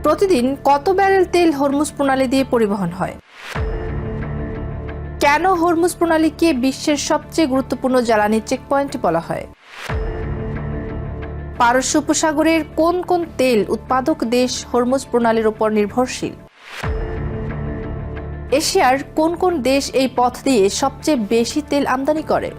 প্রতিদিন কত ব্যারেল তেল হরমুজ প্রণালী দিয়ে পরিবহন হয়? কেন হরমুজ প্রণালীকে বিশ্বের সবচেয়ে গুরুত্বপূর্ণ জ্বালানি চেকপয়েন্ট বলা হয়? পারস্য উপসাগরের কোন কোন তেল উৎপাদক দেশ হরমুজ প্রণালীর উপর নির্ভরশীল? এশিয়ার কোন কোন দেশ এই পথ দিয়ে সবচেয়ে বেশি তেল আমদানি করে?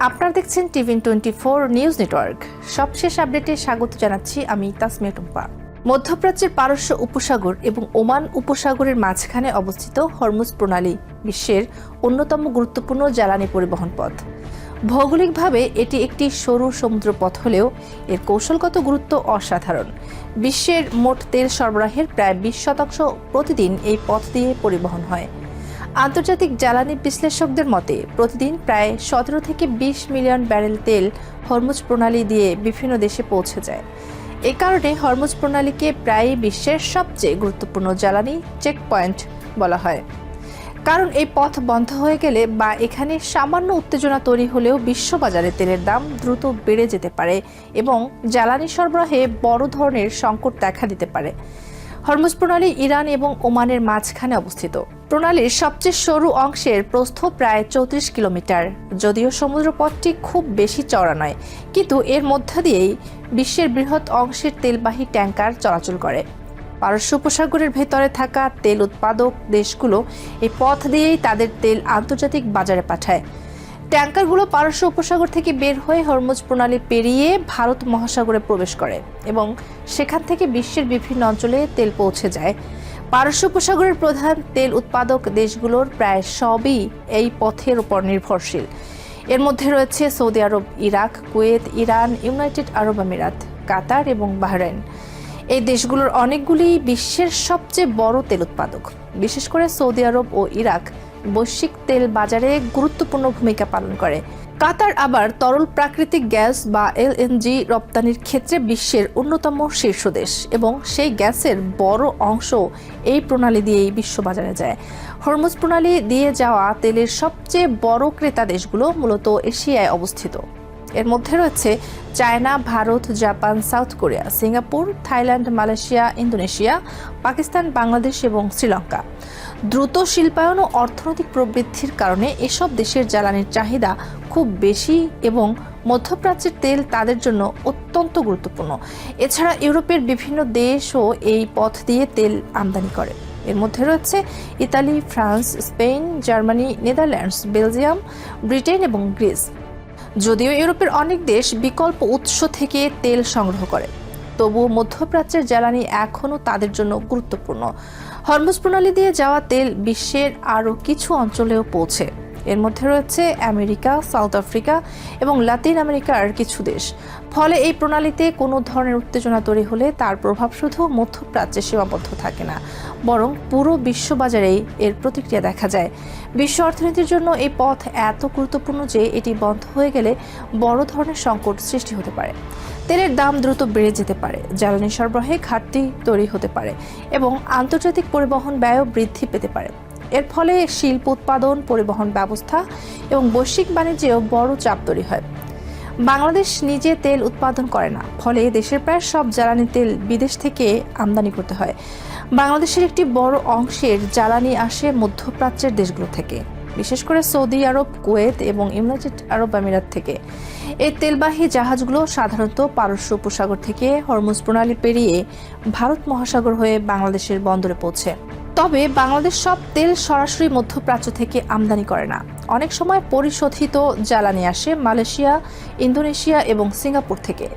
আপনারা দেখছেন টিভি24 নিউজ নেটওয়ার্ক। সবশেষ আপডেটে স্বাগত জানাচ্ছি আমি তাসমিয়া টুম্পা। মধ্যপ্রাচ্যের পারস্য উপসাগর এবং ওমান উপসাগরের মাঝখানে অবস্থিত হরমুজ প্রণালী বিশ্বের অন্যতম গুরুত্বপূর্ণ জ্বালানি পরিবহন পথ। ভৌগোলিকভাবে এটি একটি সরু সমুদ্র পথ হলেও এর কৌশলগত গুরুত্ব অসাধারণ। বিশ্বের মোট তেল সরবরাহের প্রায় 20% প্রতিদিন এই পথ দিয়ে পরিবহন হয়। আন্তর্জাতিক জ্বালানি বিশ্লেষকদের মতে প্রতিদিন প্রায় 17 থেকে 20 মিলিয়ন ব্যারেল তেল হরমুজ প্রণালী দিয়ে বিভিন্ন দেশে পৌঁছে যায়। এ কারণে হরমুজ প্রণালীকে প্রায়ই বিশ্বের সবচেয়ে গুরুত্বপূর্ণ জ্বালানি চেকপয়েন্ট বলা হয়। কারণ এই পথ বন্ধ হয়ে গেলে বা এখানে সামান্য উত্তেজনা তৈরি হলেও বিশ্ববাজারে তেলের দাম দ্রুত বেড়ে যেতে পারে এবং জ্বালানি সরবরাহে বড় ধরনের সংকট দেখা দিতে পারে। হরমুজ প্রণালী ইরান এবং ওমানের মাঝখানে অবস্থিত। প্রণালীর সবচেয়ে সরু অংশের প্রস্থ প্রায় 34 কিলোমিটার। যদিও সমুদ্রপথটি খুব বেশি চওড়া নয়, কিন্তু এর মধ্য দিয়েই বিশ্বের বৃহৎ অংশের তেলবাহী ট্যাঙ্কার চলাচল করে। পারস্য উপসাগরের ভেতরে থাকা তেল উৎপাদক দেশগুলো এই পথ দিয়েই তাদের তেল আন্তর্জাতিক বাজারে পাঠায়। ট্যাঙ্কারগুলো পারস্য উপসাগর থেকে বের হয়ে হরমুজ প্রণালী পেরিয়ে ভারত মহাসাগরে প্রবেশ করে এবং সেখান থেকে বিশ্বের বিভিন্ন অঞ্চলে তেল পৌঁছে যায়। পারস্য উপসাগরের প্রধান তেল উৎপাদক দেশগুলোর প্রায় সবই এই পথের উপর নির্ভরশীল। এর মধ্যে রয়েছে সৌদি আরব, ইরাক, কুয়েত, ইরান, ইউনাইটেড আরব আমিরাত, কাতার এবং বাহরাইন। এই দেশগুলোর অনেকগুলি বিশ্বের সবচেয়ে বড় তেল উৎপাদক। বিশেষ করে সৌদি আরব ও ইরাক বৈশ্বিক তেল বাজারে গুরুত্বপূর্ণ ভূমিকা পালন করে। কাতার আবার তরল প্রাকৃতিক গ্যাস বা এলএনজি রপ্তানির ক্ষেত্রে বিশ্বের অন্যতম শীর্ষ দেশ এবং সেই গ্যাসের বড় অংশ এই প্রণালী দিয়েই বিশ্ববাজারে যায়। হরমুজ প্রণালী দিয়ে যাওয়া তেলের সবচেয়ে বড় ক্রেতা দেশগুলো মূলত এশিয়ায় অবস্থিত। এর মধ্যে রয়েছে China, Bharat, Japan, south Korea, Singapore, Thailand, Malaysia, Indonesia, Pakistan, Bangladesh এবং শ্রীলঙ্কা। দ্রুত শিল্পায়ন ও অর্থনৈতিক প্রবৃদ্ধির কারণে এসব দেশের জ্বালানির চাহিদা খুব বেশি এবং মধ্যপ্রাচ্যের তেল তাদের জন্য অত্যন্ত গুরুত্বপূর্ণ। এছাড়া ইউরোপের বিভিন্ন দেশও এই পথ দিয়ে তেল আমদানি করে। এর মধ্যে রয়েছে Italy, France, Spain, Germany, Netherlands, Belgium, Britain এবং গ্রিস। যদিও ইউরোপের অনেক দেশ বিকল্প উৎস থেকে তেল সংগ্রহ করে, তবুও মধ্যপ্রাচ্যের জ্বালানি এখনও তাদের জন্য গুরুত্বপূর্ণ। হরমুজ প্রণালী দিয়ে যাওয়া তেল বিশ্বের আরও কিছু অঞ্চলেও পৌঁছে। এর মধ্যে রয়েছে আমেরিকা, সাউথ আফ্রিকা এবং লাতিন আমেরিকার কিছু দেশ। ফলে এই প্রণালীতে কোনো ধরনের উত্তেজনা তৈরি হলে তার প্রভাব শুধু মধ্যপ্রাচ্যে সীমাবদ্ধ থাকে না, বরং পুরো বিশ্ববাজারেই এর প্রতিক্রিয়া দেখা যায়। বিশ্ব অর্থনীতির জন্য এই পথ এত গুরুত্বপূর্ণ যে এটি বন্ধ হয়ে গেলে বড় ধরনের সংকট সৃষ্টি হতে পারে। তেলের দাম দ্রুত বেড়ে যেতে পারে, জ্বালানি সরবরাহে ঘাটতি তৈরি হতে পারে এবং আন্তর্জাতিক পরিবহন ব্যয়ও বৃদ্ধি পেতে পারে। এর ফলে শিল্প উৎপাদন, পরিবহন ব্যবস্থা এবং বৈশ্বিক বাণিজ্যেও বড় চাপ তৈরি হয়। বাংলাদেশ নিজে তেল উৎপাদন করে না, ফলে দেশের প্রায় সব জ্বালানি তেল বিদেশ থেকে আমদানি করতে হয়। বাংলাদেশের একটি বড় অংশের জ্বালানি আসে মধ্যপ্রাচ্যের দেশগুলো থেকে, বিশেষ করে সৌদি আরব, কুয়েত এবং ইউনাইটেড আরব আমিরাত থেকে। এই তেলবাহী জাহাজগুলো সাধারণত পারস্য উপসাগর থেকে হরমুজ প্রণালী পেরিয়ে ভারত মহাসাগর হয়ে বাংলাদেশের বন্দরে পৌঁছে। তবে বাংলাদেশ সব তেল সরাসরি মধ্যপ্রাচ্য থেকে আমদানি করে না। অনেক সময় পরিশোধিত জ্বালানি আসে মালয়েশিয়া, ইন্দোনেশিয়া এবং সিঙ্গাপুর থেকে।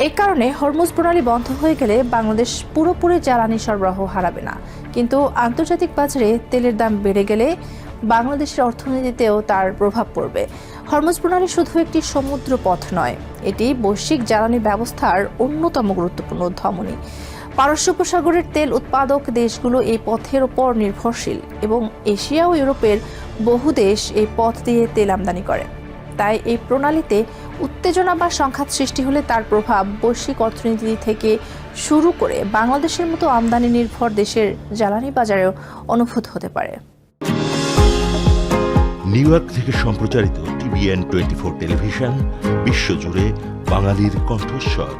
এই কারণে হরমুজ প্রণালী বন্ধ হয়ে গেলে বাংলাদেশ পুরোপুরি জ্বালানি সরবরাহ হারাবে না, কিন্তু আন্তর্জাতিক বাজারে তেলের দাম বেড়ে গেলে বাংলাদেশের অর্থনীতিতেও তার প্রভাব পড়বে। হরমুজ প্রণালী শুধু একটি সমুদ্র পথ নয়, এটি বৈশ্বিক জ্বালানি ব্যবস্থার অন্যতম গুরুত্বপূর্ণ ধমনী। পারস্য উপসাগরের তেল উৎপাদক দেশগুলো এই পথের ওপর নির্ভরশীল এবং এশিয়া ও ইউরোপের বহু দেশ এই পথ দিয়ে তেল আমদানি করে। তাই এই প্রণালীতে উত্তেজনা বা সংঘাত সৃষ্টি হলে তার প্রভাব বৈশ্বিক অর্থনীতি থেকে শুরু করে বাংলাদেশের মতো আমদানি নির্ভর দেশের জ্বালানি বাজারেও অনুভূত হতে পারে। নিউ ইয়র্ক থেকে সম্প্রচারিত টিভিএন24 টেলিভিশন বিশ্বজুড়ে বাঙালির কণ্ঠস্বর।